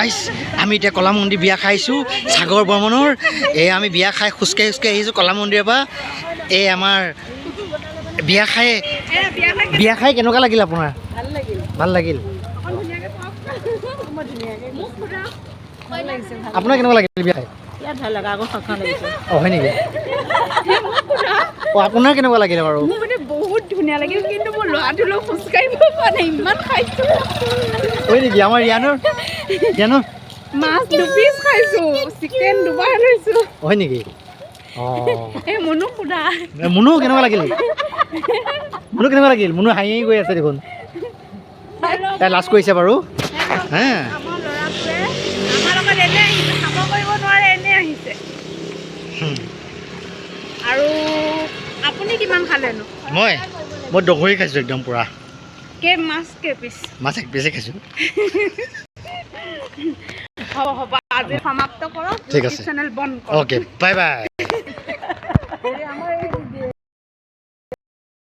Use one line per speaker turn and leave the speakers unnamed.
গাইছ আমি এতিয়া কলা মন্দিৰ বিয়া খাইছোঁ সাগৰ বৰ্মনৰ এই আমি বিয়া খাই খোজকাঢ়ি আহিছোঁ কলা মন্দিৰৰ পৰা এই আমাৰ বিয়া খাই কেনেকুৱা লাগিল আপোনাৰ ভাল লাগিল আপোনাৰ কেনেকুৱা লাগিল বিয়া খাই হয় নেকি আপোনাৰ কেনেকুৱা লাগিলে বাৰু
বহুত ধুনীয়া লাগিল কিন্তু মোৰ ল'ৰাটো লৈ খোজকাঢ়িব পৰা নাই ইমান খাইছোঁ
হয় নেকি আমাৰ ৰিয়ানৰ
মাছ 2 পিচ খাইছোঁ চিকেন 2বাৰ লৈছোঁ
হয় নেকি
এই মনু সুধা
মুনু কেনেকুৱা লাগিল মুনু হাঁহি গৈ আছে দেখোন তাই লাজ কৰিছে বাৰু হে
আমাৰ ল'ৰাটোৱে আমাৰ লগত এনে আহিছে খাব কৰিব নোৱাৰে এনে আহিছে আৰু আপুনি কিমান খালেনো
মই দগৰি খাইছোঁ একদম পূৰা
কে পিচ
মাছ 1 পিচে খাইছোঁ
হ'ব আজি সমাপ্ত কৰক
ঠিক আছে
চেনেল বন্ধ কৰক
অ'কে বাই বাই